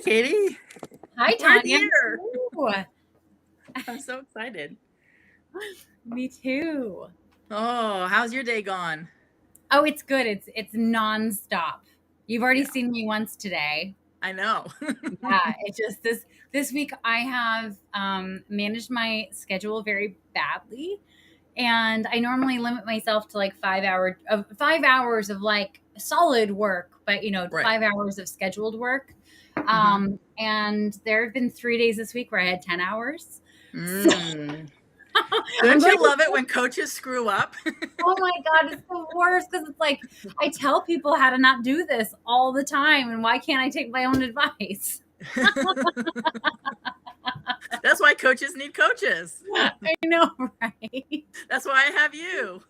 Katie. Hi, We're Tanya. here. Ooh, I'm so excited. me too. Oh, how's your day gone? Oh, it's good. It's nonstop. You've already Yeah, seen me once today. I know. Yeah, it just this week I have managed my schedule very badly, and I normally limit myself to like 5 hours of like solid work, but Right. 5 hours of scheduled work. hmm And there have been 3 days this week where I had 10 hours. So Mm. I'm Don't going you to love it when coaches screw up? Oh my God, it's the worst because it's like I tell people how to not do this all the time, and why can't I take my own advice? That's why coaches need coaches. I know, right? That's why I have you.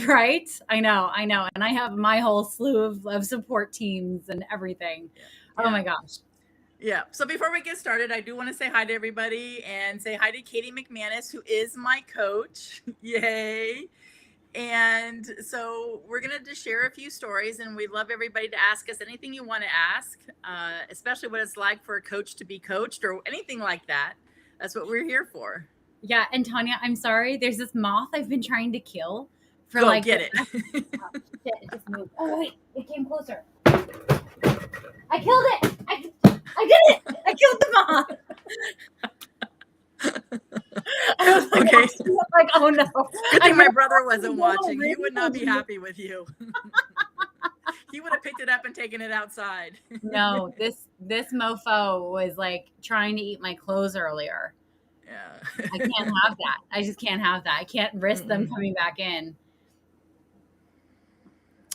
Right? I know. And I have my whole slew of support teams and everything. Yeah. Oh Yeah. my gosh. Yeah. So before we get started, I do want to say hi to everybody and say hi to Katie McManus, who is my coach. Yay. And so we're going to just share a few stories, and we'd love everybody to ask us anything you want to ask, especially what it's like for a coach to be coached or anything like that. That's what we're here for. Yeah, and Tanya, I'm sorry. There's this moth I've been trying to kill for Go like get the it. last shit, it just moved. Oh wait, it came closer. I killed it. I did it. I killed the moth. I was like, Okay. watching it, like, oh no. Good I thing my know brother wasn't watching. He would not be rainbows. happy with you. He would have picked it up and taken it outside. No, this mofo was like trying to eat my clothes earlier. Yeah. I can't have that. I just can't have that. I can't risk them Mm-mm. coming back in.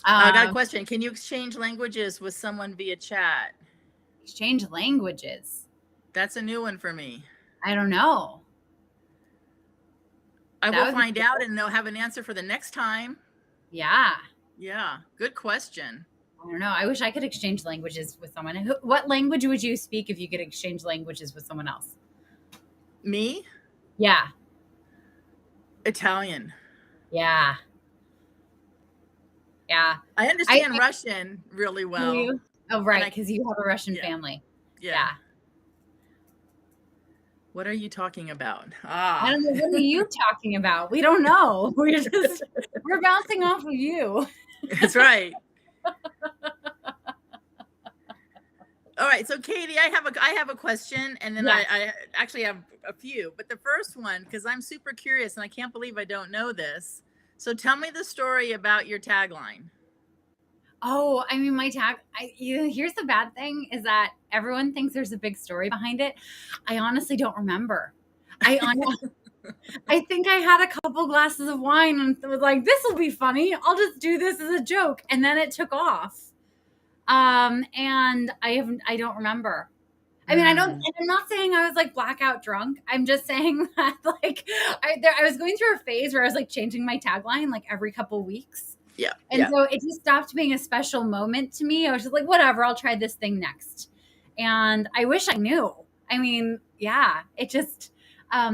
I got a Um, question. Can you exchange languages with someone via chat? Exchange languages. That's a new one for me. I don't know. I That will would be find out and they'll have an answer for the next time. Yeah. Yeah, good question. I don't know. I wish I could exchange languages with someone. What language would you speak if you could exchange languages with someone else? Me? Yeah. Italian. Yeah. Yeah. I I understand Russian really do well. you? Oh, And right, I, because you have a Russian yeah, family. yeah. Yeah. What are you talking about? I don't know. What are you talking about? We don't know. We're bouncing off of you. That's right. All right, so Katie, I have a question, and then Yeah. I actually have a few. But the first one, because I'm super curious and I can't believe I don't know this. So tell me the story about your tagline. Oh, I mean, here's the bad thing is that everyone thinks there's a big story behind it. I honestly don't remember. I think I had a couple glasses of wine and was like, this will be funny. I'll just do this as a joke. And then it took off. And I don't remember. I mean, and I'm not saying I was like blackout drunk. I'm just saying that like I was going through a phase where I was like changing my tagline like every couple weeks. Yeah. And so it just stopped being a special moment to me. I was just like, whatever, I'll try this thing next. And I wish I knew. I mean, yeah, it just, I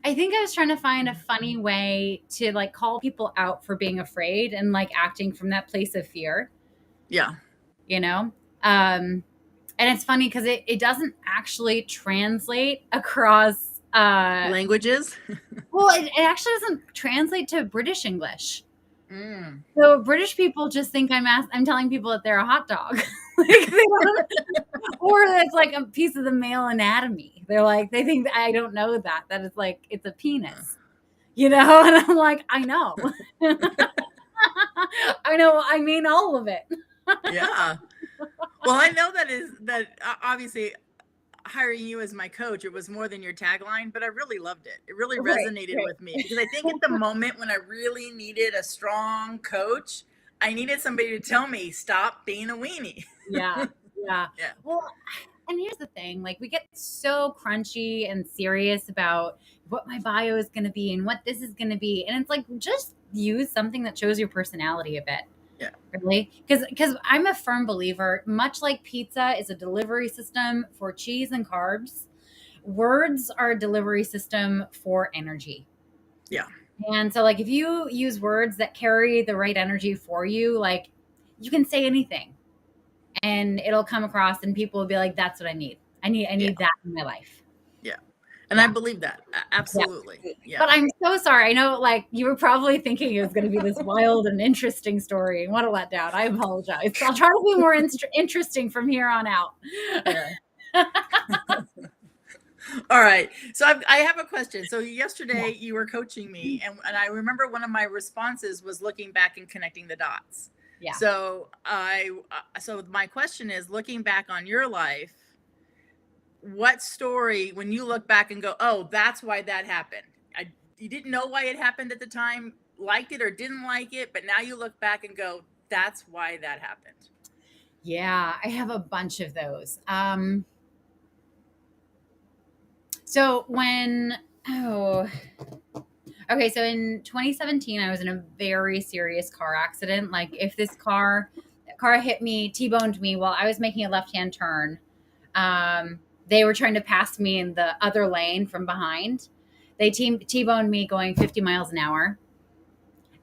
think I was trying to find a funny way to like call people out for being afraid and like acting from that place of fear, Yeah. you know? And it's funny because it doesn't actually translate across Languages? well, it actually doesn't translate to British English. Mm. So British people just think I'm telling people that they're a hot dog, like, or that's like a piece of the male anatomy. They think that I don't know that it's like it's a penis, And I'm like, I know, I know. I mean all of it. Yeah. Well, I know that obviously hiring you as my coach, it was more than your tagline, but I really loved it. It really resonated with me because I think at the moment when I really needed a strong coach, I needed somebody to tell me, stop being a weenie. Yeah. Well, and here's the thing, like we get so crunchy and serious about what my bio is going to be and what this is going to be. And it's like, just use something that shows your personality a bit. Yeah. Really? Because I'm a firm believer, much like pizza is a delivery system for cheese and carbs, words are a delivery system for energy. Yeah. And so like if you use words that carry the right energy for you, like you can say anything. and it'll come across and people will be like, that's what I need. I need that in my life. Yeah. And I Yeah. believe that. Absolutely. Yeah. But I'm so sorry. I know, like, you were probably thinking it was going to be this wild and interesting story. What a letdown. I apologize. I'll try to be more interesting from here on out. Yeah. All right. So I have a question. So yesterday you were coaching me, and I remember one of my responses was looking back and connecting the dots. Yeah. So so my question is, looking back on your life, what story, when you look back and go, oh, that's why that happened. You didn't know why it happened at the time, liked it or didn't like it, but now you look back and go, that's why that happened. Yeah, I have a bunch of those. So so in 2017, I was in a very serious car accident. Like, if this car hit me, T-boned me while I was making a left-hand turn. They were trying to pass me in the other lane from behind. They T-boned me going 50 miles an hour.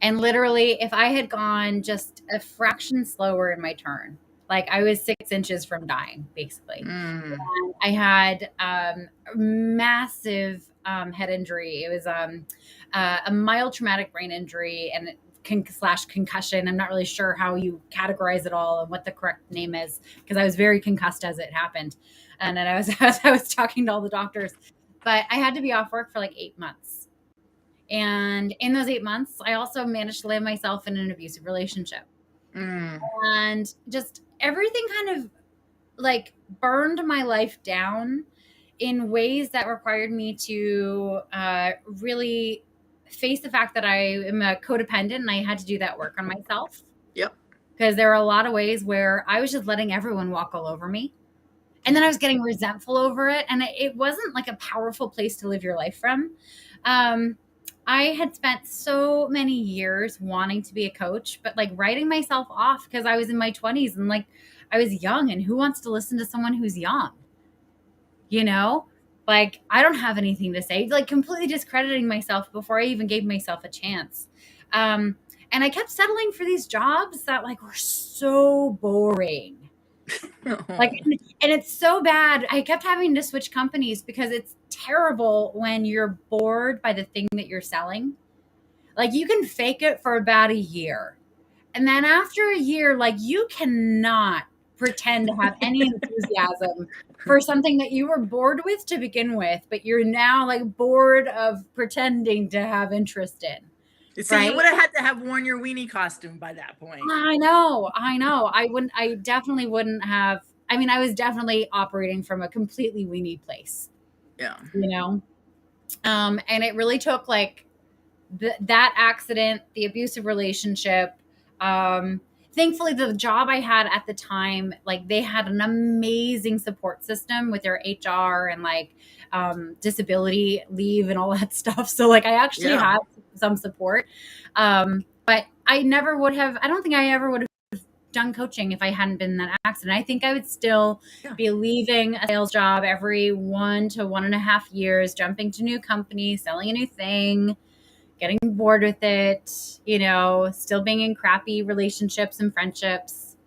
And literally, if I had gone just a fraction slower in my turn, like, I was 6 inches from dying, basically. I had massive head injury. It was a mild traumatic brain injury and / concussion. I'm not really sure how you categorize it all and what the correct name is, because I was very concussed as it happened. And then I was talking to all the doctors, but I had to be off work for like 8 months. And in those 8 months, I also managed to land myself in an abusive relationship. And just everything kind of like burned my life down in ways that required me to really face the fact that I am a codependent, and I had to do that work on myself. Yep. Because there were a lot of ways where I was just letting everyone walk all over me. And then I was getting resentful over it. And it wasn't like a powerful place to live your life from. I had spent so many years wanting to be a coach, but like writing myself off because I was in my 20s and like I was young, and who wants to listen to someone who's young? You know, like, I don't have anything to say, like completely discrediting myself before I even gave myself a chance. And I kept settling for these jobs that like were so boring. Like, and it's so bad. I kept having to switch companies because it's terrible when you're bored by the thing that you're selling. Like, you can fake it for about a year. And then after a year, like, you cannot pretend to have any enthusiasm for something that you were bored with to begin with, but you're now like bored of pretending to have interest in. So right? You would have had to have worn your weenie costume by that point. I know. I definitely wouldn't have. I mean, I was definitely operating from a completely weenie place. Yeah. You know? And it really took like that accident, the abusive relationship. Thankfully, the job I had at the time, like, they had an amazing support system with their HR and like disability leave and all that stuff. So like, I actually had some support. But I never would have, I don't think I ever would have done coaching if I hadn't been in that accident. I think I would still be leaving a sales job every 1 to 1.5 years, jumping to new companies, selling a new thing, getting bored with it, you know, still being in crappy relationships and friendships.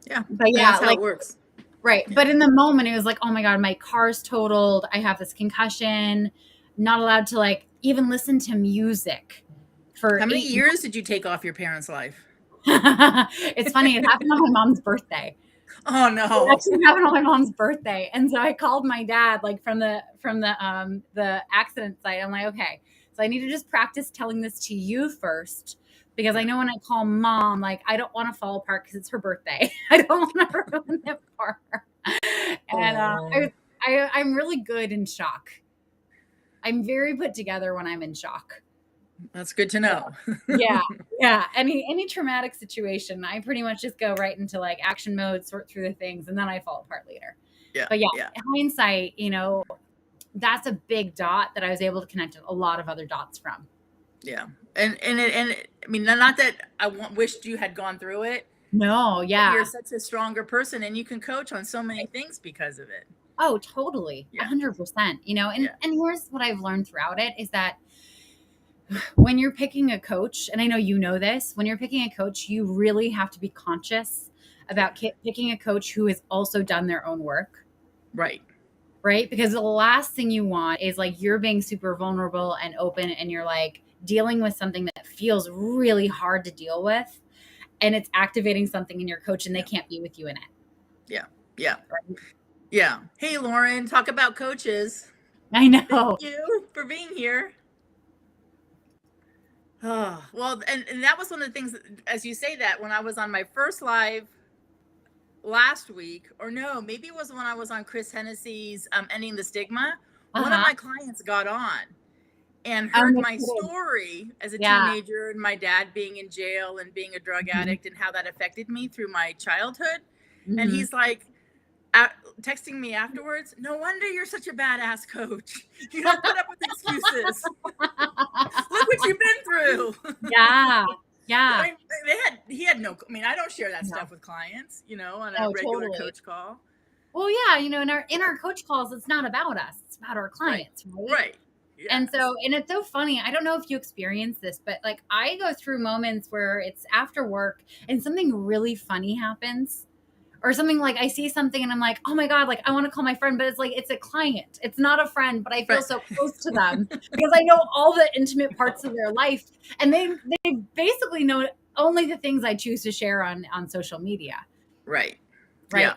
Yeah. But yeah, that's how it works. Right. Yeah. But in the moment, it was like, oh my God, my car's totaled. I have this concussion, not allowed to like even listen to music. For how many years did you take off your parents' life? It's funny. It happened on my mom's birthday. Oh no! It actually happened on my mom's birthday, and so I called my dad like from the accident site. I'm like, okay, so I need to just practice telling this to you first, because I know when I call mom, like, I don't want to fall apart because it's her birthday. I don't want to ruin it for her. And I'm really good in shock. I'm very put together when I'm in shock. That's good to know. Yeah. Any traumatic situation, I pretty much just go right into like action mode, sort through the things, and then I fall apart later. But hindsight, you know, that's a big dot that I was able to connect a lot of other dots from. Yeah, and I mean, not that I wished you had gone through it. No, yeah, you're such a stronger person, and you can coach on so many things because of it. Oh, totally, 100%. You know, and here's what I've learned throughout it is that when you're picking a coach, and I know you know this, when you're picking a coach, you really have to be conscious about picking a coach who has also done their own work. Right. Right? Because the last thing you want is like you're being super vulnerable and open and you're like dealing with something that feels really hard to deal with, and it's activating something in your coach and they can't be with you in it. Yeah. Yeah. Right? Yeah. Hey, Lauren, talk about coaches. I know. Thank you for being here. Oh, well, and that was one of the things, as you say that, when I was on my first live last week, or no, maybe it was when I was on Chris Hennessy's Ending the Stigma, one of my clients got on and heard my story as a teenager and my dad being in jail and being a drug addict and how that affected me through my childhood. And he's like, texting me afterwards, no wonder you're such a badass coach. You don't put up with excuses. Look what you've been through. Yeah. Yeah. He had no, I mean, I don't share that stuff with clients, on a regular coach call. Well, yeah, in our coach calls, it's not about us. It's about our clients, right? Right. Yes. And it's so funny. I don't know if you experience this, but like I go through moments where it's after work and something really funny happens. Or something like I see something and I'm like, oh my God, like I want to call my friend, but it's like, it's a client. It's not a friend, but I feel so close to them because I know all the intimate parts of their life. And they basically know only the things I choose to share on social media. Right. Yeah.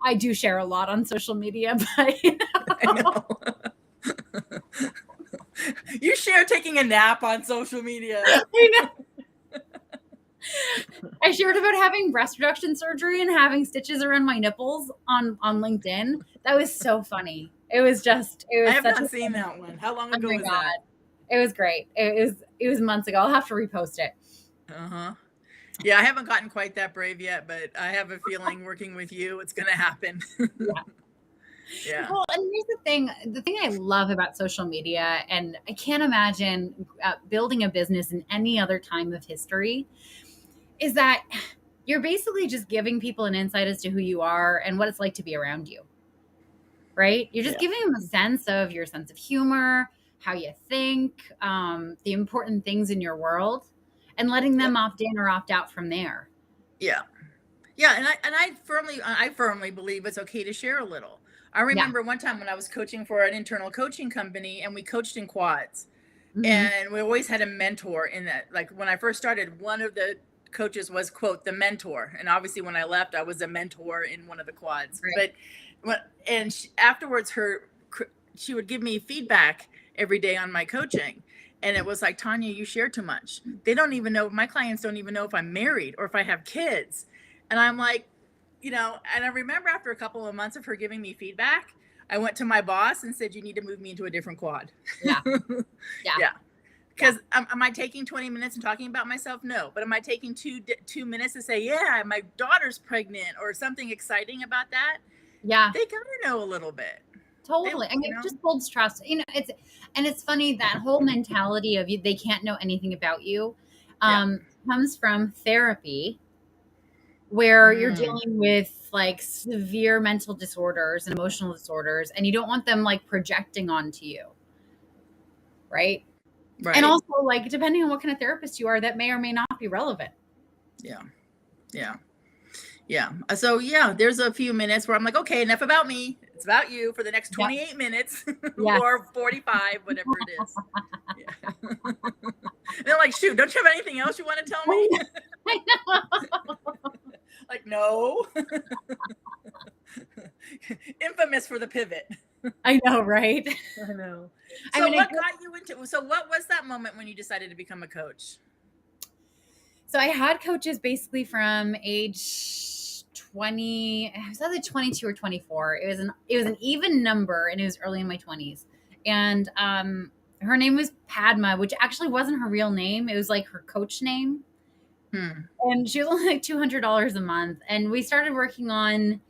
I do share a lot on social media, but I know. You share taking a nap on social media. I know. I shared about having breast reduction surgery and having stitches around my nipples on LinkedIn. That was so funny. I have not seen that one. How long ago was that? It was great. It was months ago. I'll have to repost it. Yeah, I haven't gotten quite that brave yet, but I have a feeling working with you, it's going to happen. Yeah. Well, and here's the thing I love about social media, and I can't imagine building a business in any other time of history, is that you're basically just giving people an insight as to who you are and what it's like to be around you, right? You're just giving them a sense of your sense of humor, how you think, the important things in your world, and letting them opt in or opt out from there. Yeah. Yeah. And I firmly believe it's okay to share a little. I remember one time when I was coaching for an internal coaching company and we coached in quads. Mm-hmm. And we always had a mentor in that. Like when I first started, one of the coaches was, quote, the mentor. And obviously when I left, I was a mentor in one of the quads. Right. Afterwards, she would give me feedback every day on my coaching. And it was like, Tanya, you share too much. They don't even know, my clients don't even know if I'm married or if I have kids. And I'm like, and I remember after a couple of months of her giving me feedback, I went to my boss and said, you need to move me into a different quad. Yeah. Yeah. Because am I taking 20 minutes and talking about myself? No. But am I taking two minutes to say, yeah, my daughter's pregnant or something exciting about that? Yeah. They got to know a little bit. Totally. It just builds trust. It's funny, that whole mentality of they can't know anything about you comes from therapy, where you're dealing with like severe mental disorders and emotional disorders, and you don't want them like projecting onto you. Right. Right. And also, like, depending on what kind of therapist you are, that may or may not be relevant. Yeah. Yeah. Yeah. So, there's a few minutes where I'm like, okay, enough about me. It's about you for the next 28 minutes or 45, whatever it is. They're like, shoot, don't you have anything else you want to tell me? I know. Like, no. Infamous for the pivot. I know, right? I know. So what got you into, so what was that moment when you decided to become a coach? So I had coaches basically from age 20, I was either 22 or 24. It was an even number, and it was early in my 20s. And her name was Padma, which actually wasn't her real name. It was like her coach name. And she was only like $200 a month. And we started working on,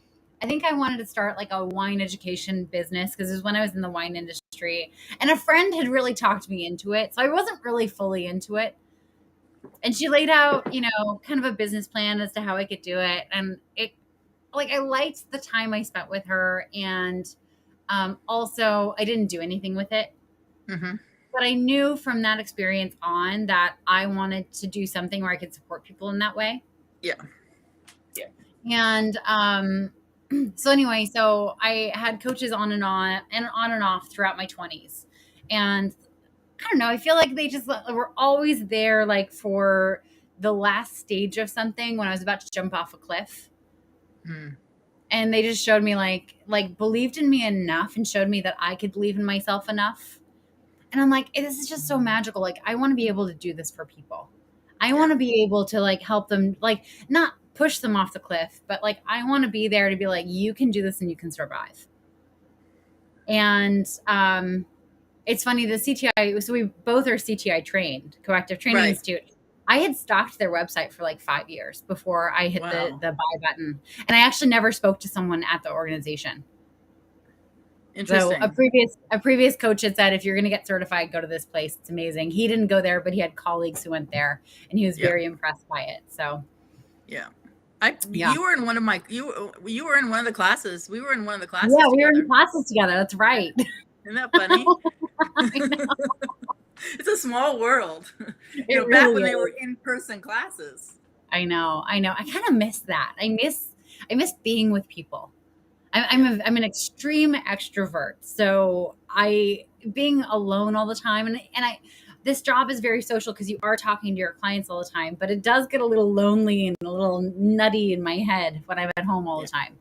I think I wanted to start like a wine education business because it was when I was in the wine industry. And a friend had really talked me into it. So I wasn't really fully into it. And she laid out, kind of a business plan as to how I could do it. And I liked the time I spent with her. And also I didn't do anything with it. Mm-hmm. But I knew from that experience on that I wanted to do something where I could support people in that way. Yeah. And so anyway, so I had coaches on and off throughout my 20s. And I don't know, I feel like they just were always there, like for the last stage of something when I was about to jump off a cliff. Hmm. And they just showed me like believed in me enough and showed me that I could believe in myself enough. And I'm like, this is just so magical. Like, I want to be able to do this for people. I want to be able to like help them, like not push them off the cliff, but like I want to be there to be like, you can do this and you can survive. And it's funny, the CTI, so we both are CTI trained, Coactive Training Right. Institute. I had stalked their website for like 5 years before I hit Wow. the buy button. And I actually never spoke to someone at the organization. So Interesting. a previous coach had said, if you're going to get certified, go to this place. It's amazing. He didn't go there, but he had colleagues who went there, and he was Yeah. very impressed by it. So Yeah. Yeah. You were in one of my you were in one of the classes. We were in one of the classes yeah, we were together. in classes together. That's right. Isn't that funny? I know. It's a small world. It Back really when they is. were in-person classes. I know. I kind of miss that. I miss being with people. I'm an extreme extrovert, so being alone all the time, and this job is very social because you are talking to your clients all the time, but it does get a little lonely and a little nutty in my head when I'm at home all the time.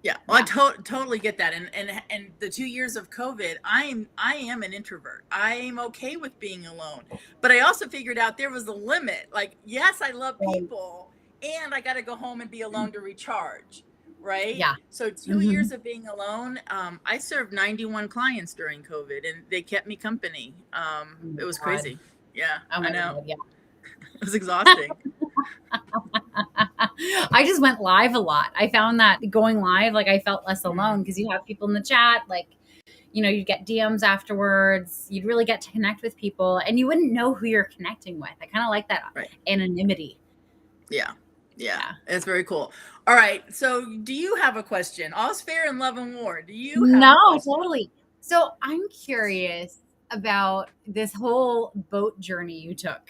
Yeah. Well, I totally get that. And the 2 years of COVID, I am an introvert. I'm okay with being alone. But I also figured out there was a limit. Like, yes, I love people, and I got to go home and be alone to recharge. Right. Yeah. So 2 years of being alone, I served 91 clients during COVID, and they kept me company. It was crazy. Yeah, Oh I know. God, yeah. It was exhausting. I just went live a lot. I found that going live, like I felt less alone because you have people in the chat, like, you'd get DMs afterwards. You'd really get to connect with people and you wouldn't know who you're connecting with. I kind of like that anonymity. Yeah. It's very cool. All right. So do you have a question? All's fair in love and war. Do you have No, a question? totally. So I'm curious about this whole boat journey you took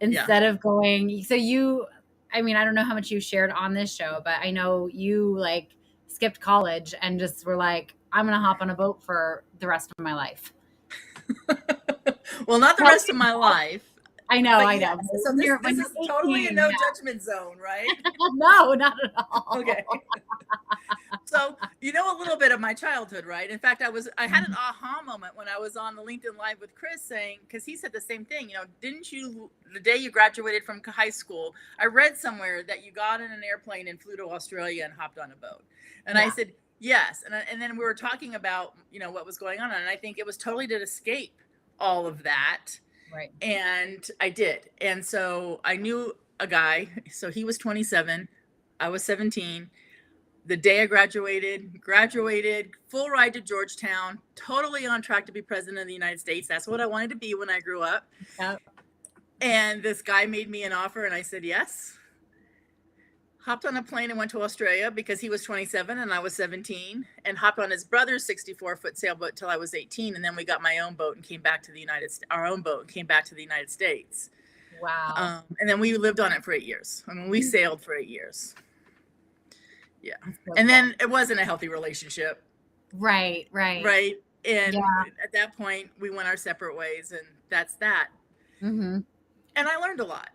instead of going. So I don't know how much you shared on this show, but I know you like skipped college and just were like, I'm going to hop on a boat for the rest of my life. Well, not the rest of my life. I know. So this is totally a no judgment zone, right? No, not at all. Okay. So, a little bit of my childhood, right? In fact, I had an aha moment when I was on the LinkedIn Live with Chris saying, because he said the same thing, didn't you, the day you graduated from high school, I read somewhere that you got in an airplane and flew to Australia and hopped on a boat. And I said, yes. And then we were talking about, what was going on. And I think it was totally to escape all of that. Right. And I did. And so I knew a guy. So he was 27. I was 17. The day I graduated, full ride to Georgetown, totally on track to be president of the United States. That's what I wanted to be when I grew up. Yep. And this guy made me an offer and I said, yes. Hopped on a plane and went to Australia because he was 27 and I was 17, and hopped on his brother's 64-foot sailboat till I was 18. And then we got my own boat and came back to the United States. Wow. And then we lived on it for 8 years. We sailed for 8 years. Yeah. So and then it wasn't a healthy relationship. Right. And at that point we went our separate ways, and that's that. Mm-hmm. And I learned a lot,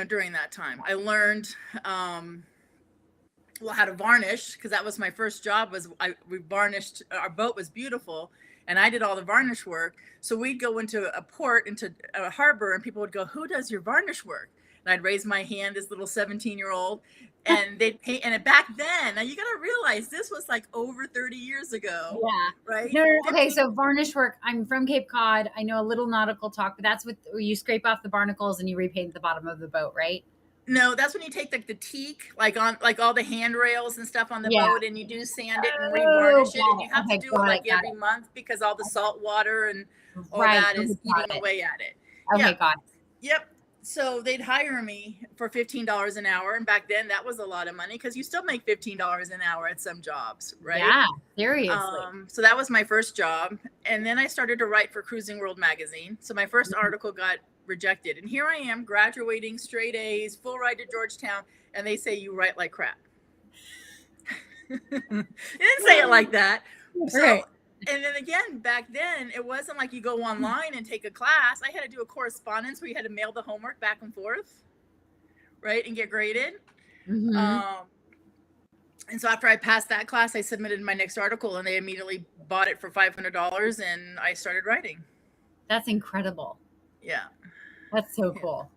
during that time. I learned, how to varnish, because that was my first job. We varnished. Our boat was beautiful, and I did all the varnish work. So we'd go into a port, into a harbor, and people would go, "Who does your varnish work?" And I'd raise my hand, this little 17-year-old, and they'd paint. And back then, now you got to realize this was like over 30 years ago. Yeah. Right. No. Okay. So varnish work. I'm from Cape Cod. I know a little nautical talk, but that's where you scrape off the barnacles and you repaint the bottom of the boat, right? No, that's when you take the teak, like all the handrails and stuff on the boat, and you do sand it and revarnish it, and you have to do it every month because all the salt water and all that is eating away at it. Okay, got it. Yep. so they'd hire me for $15 an hour. And back then that was a lot of money because you still make $15 an hour at some jobs, right? Yeah, seriously. So that was my first job. And then I started to write for Cruising World magazine. So my first article got rejected. And here I am graduating straight A's, full ride to Georgetown. And they say you write like crap. They didn't say it like that. So, Right. and then again, back then, it wasn't like you go online and take a class. I had to do a correspondence where you had to mail the homework back and forth, right, and get graded. Mhm. And so after I passed that class, I submitted my next article, and they immediately bought it for $500, and I started writing. That's incredible. Yeah. That's so Yeah. cool.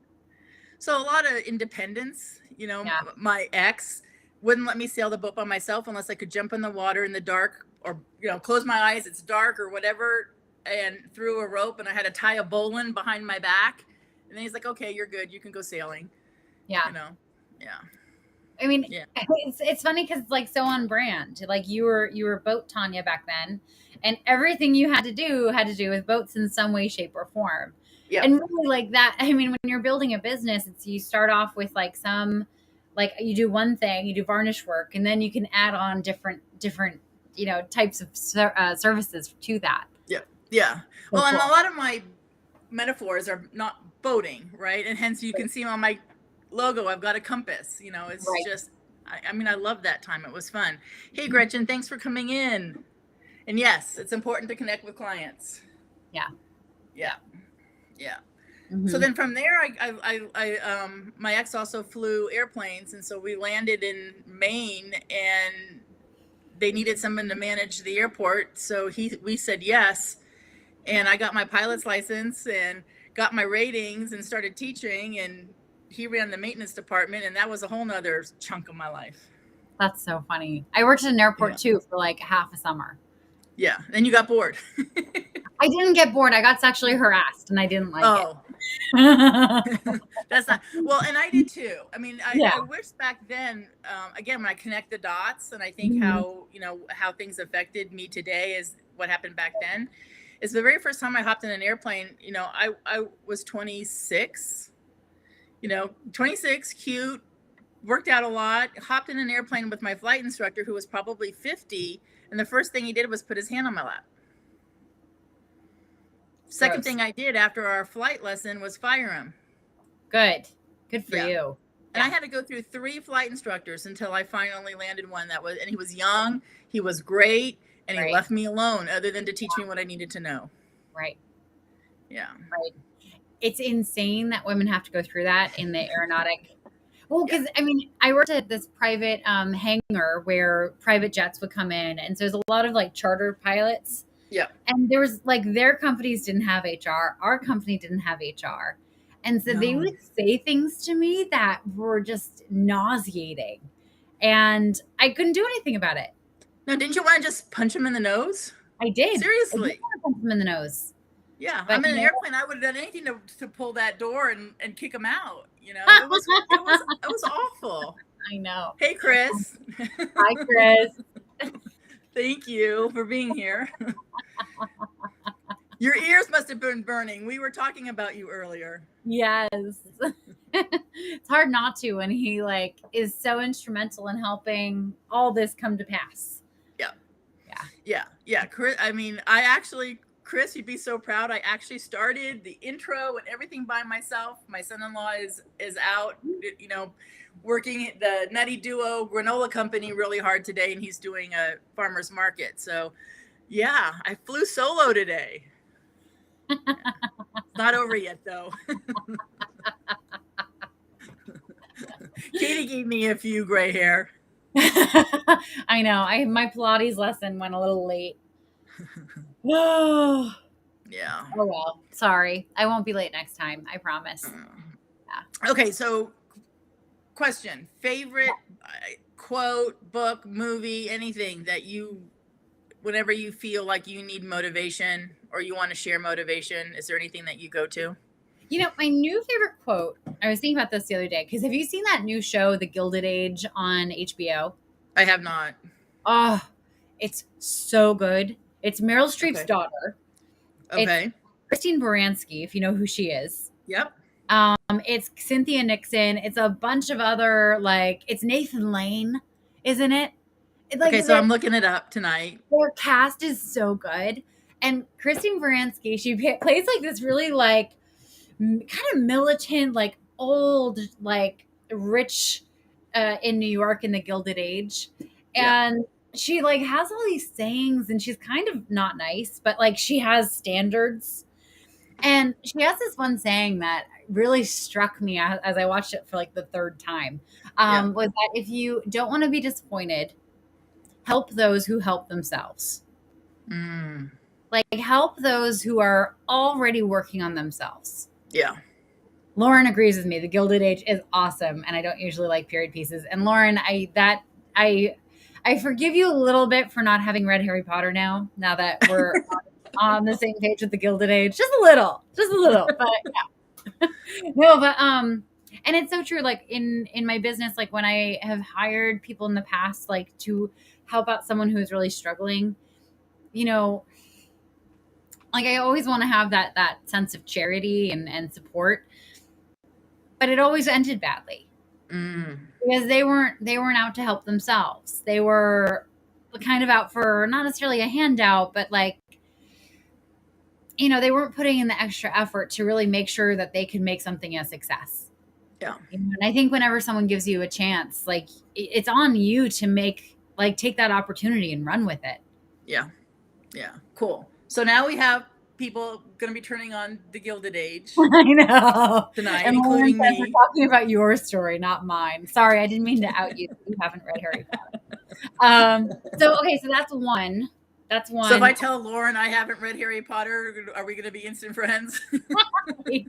So a lot of independence. Yeah. My ex wouldn't let me sail the boat by myself unless I could jump in the water in the dark or, close my eyes, it's dark or whatever, and through a rope, and I had to tie a bowline behind my back. And then he's like, okay, you're good. You can go sailing. Yeah. Yeah. I mean, Yeah. it's funny because it's like so on brand. Like you were boat Tanya back then, and everything you had to do with boats in some way, shape, or form. Yeah. And really, like that. I mean, when you're building a business, it's you start off with like you do one thing, you do varnish work, and then you can add on different types of services to that. Yeah. So Well, and cool. a lot of my metaphors are not boating, right? And hence you can see on my logo, I've got a compass. It's Right. just, I love that time. It was fun. Hey, Gretchen, thanks for coming in. And yes, it's important to connect with clients. Yeah. Yeah. Mhm. So then from there, my ex also flew airplanes, and so we landed in Maine, and they needed someone to manage the airport. So we said yes, and I got my pilot's license and got my ratings and started teaching, and he ran the maintenance department, and that was a whole nother chunk of my life. That's so funny. I worked at an airport too for like half a summer. Yeah. Then you got bored. I didn't get bored. I got sexually harassed, and I didn't like it. That's not well, and I did too. I mean, Yeah. I wish back then, again, when I connect the dots, and I think how things affected me today is what happened back then. Is the very first time I hopped in an airplane. I was 26. 26, cute, worked out a lot. Hopped in an airplane with my flight instructor, who was probably 50, and the first thing he did was put his hand on my lap. Second thing I did after our flight lesson was fire him. Good for Yeah. you. And I had to go through 3 flight instructors until I finally landed one and he was young, he was great, and he Right. left me alone other than to teach me what I needed to know. Right. Yeah. Right. It's insane that women have to go through that in the aeronautic. Well, because I mean, I worked at this private hangar where private jets would come in, and so there's a lot of like charter pilots. Yeah. And there was like their companies didn't have HR, our company didn't have HR, and so they would say things to me that were just nauseating, and I couldn't do anything about it. No, didn't you want to just punch him in the nose? I did. Seriously. I did want to punch him in the nose. Yeah, But I'm in an no. airplane. I would have done anything to pull that door and kick him out. It was awful. I know. Hey, Chris. Hi, Chris. Thank you for being here. Your ears must have been burning. We were talking about you earlier. Yes. It's hard not to when he like is so instrumental in helping all this come to pass. Yeah. Chris, I mean, Chris, you'd be so proud. I actually started the intro and everything by myself. My son-in-law is out, working the Nutty Duo granola company really hard today, and he's doing a farmer's market. So, yeah, I flew solo today. It's not over yet, though. Katie gave me a few gray hair. I know. My Pilates lesson went a little late. Oh. Yeah. Oh well. Sorry. I won't be late next time. I promise. Yeah. Okay, so question. Favorite quote, book, movie, anything that whenever you feel like you need motivation or you want to share motivation, is there anything that you go to? My new favorite quote, I was thinking about this the other day, because have you seen that new show, The Gilded Age, on HBO? I have not. Oh, it's so good. It's Meryl Streep's daughter. Okay. It's Christine Baranski, if you know who she is. Yep. It's Cynthia Nixon. It's a bunch of other, like, it's Nathan Lane, isn't it? Like Okay, so I'm looking it up tonight. their cast is so good. And Christine Baranski, she plays like this really like kind of militant, like old, like rich in New York in the Gilded Age. Yeah. And she like has all these sayings and she's kind of not nice, but like she has standards. And she has this one saying that really struck me as I watched it for like the third time, Yeah. was that if you don't want to be disappointed, help those who help themselves. Mm. Like help those who are already working on themselves. Yeah. Lauren agrees with me. The Gilded Age is awesome, and I don't usually like period pieces. And Lauren, I forgive you a little bit for not having read Harry Potter now that we're on the same page with the Gilded Age. Just a little. But yeah. No, but and it's so true. Like in my business, like when I have hired people in the past, like to help out someone who is really struggling, you know, like I always want to have that sense of charity and support, but it always ended badly because they weren't out to help themselves. They were kind of out for not necessarily a handout, but like, you know, they weren't putting in the extra effort to really make sure that they could make something a success. Yeah. And I think whenever someone gives you a chance, like it's on you to take that opportunity and run with it. Yeah. Yeah. Cool. So now we have people going to be turning on the Gilded Age. I know. Tonight, and including me. We're talking about your story, not mine. Sorry, I didn't mean to out you. You haven't read Harry Potter. So that's one. That's one. So if I tell Lauren I haven't read Harry Potter, are we going to be instant friends? I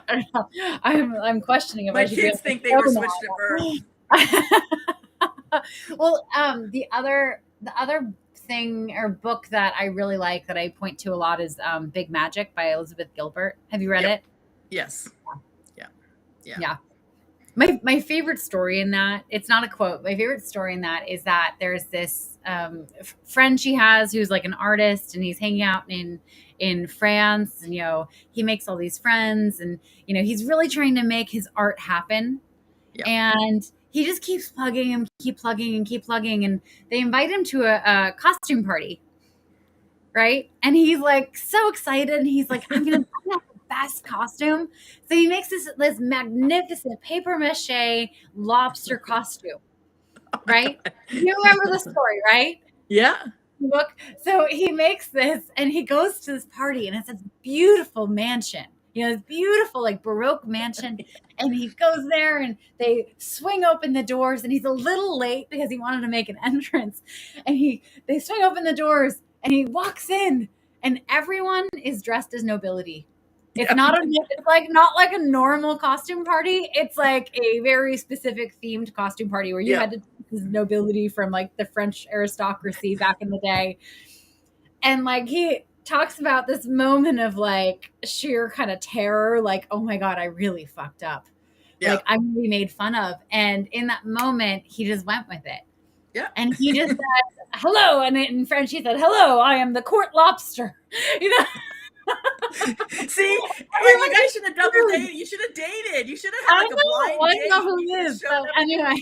don't know. I'm questioning if my kids think they were switched at birth. Well, the other thing or book that I really like that I point to a lot is Big Magic by Elizabeth Gilbert. Have you read it? Yes. Yeah. My favorite story in that, it's not a quote. My favorite story in that is that there's this friend she has who's like an artist, and he's hanging out in France, and, you know, he makes all these friends, and, you know, he's really trying to make his art happen. And he just keeps plugging and keep plugging. And they invite him to a costume party. Right. And he's like so excited. And he's like, I'm going to have the best costume. So he makes this magnificent paper mache lobster costume. Right. You remember the story, right? Yeah. Look, so he makes this and he goes to this party, and it's this beautiful mansion. You know, this beautiful, like Baroque mansion. And he goes there and they swing open the doors, and he's a little late because he wanted to make an entrance. And they swing open the doors and he walks in, and everyone is dressed as nobility. It's not like a normal costume party. It's like a very specific themed costume party where you had to dress as nobility from like the French aristocracy back in the day. And like he talks about this moment of like sheer kind of terror, like, oh my God, I really fucked up. Like I'm really made fun of. And in that moment, he just went with it. Yeah. And he just said, hello. And in French, he said, hello, I am the court lobster. You know? See, you guys should have done your date. You should have dated. You should have had like a blind date. I know who he is. But anyway,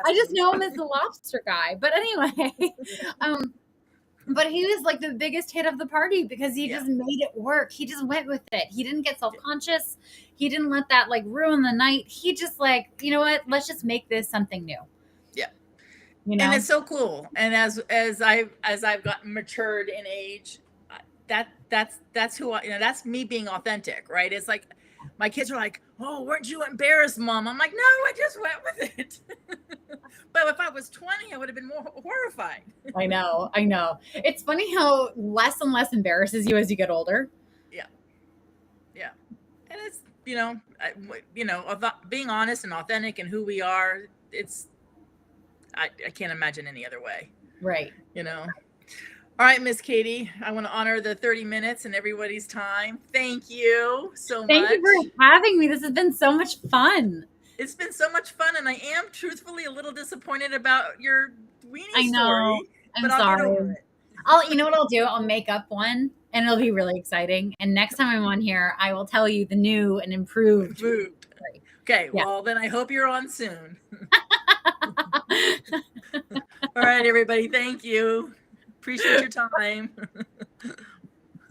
I just know him as the lobster guy. But anyway, but he was like the biggest hit of the party because he just made it work. He just went with it. He didn't get self-conscious. He didn't let that like ruin the night. He just like, you know what? Let's just make this something new. Yeah. You know? And it's so cool. And as I've gotten matured in age, that's who I, you know, that's me being authentic, right? It's like my kids are like, oh, weren't you embarrassed, Mom? I'm like, no, I just went with it. But if I was 20, I would have been more horrified. I know. It's funny how less and less embarrasses you as you get older. Yeah. And it's, being honest and authentic and who we are, I can't imagine any other way. Right. You know? All right, Miss Katie, I want to honor the 30 minutes and everybody's time. Thank you so much. Thank you for having me. This has been so much fun. It's been so much fun, and I am truthfully a little disappointed about your weenie I know. story. I'm sorry. You know what I'll do? I'll make up one and it'll be really exciting. And next time I'm on here, I will tell you the new and improved. Okay, Yeah. well, then I hope you're on soon. All right, everybody. Thank you. Appreciate your time.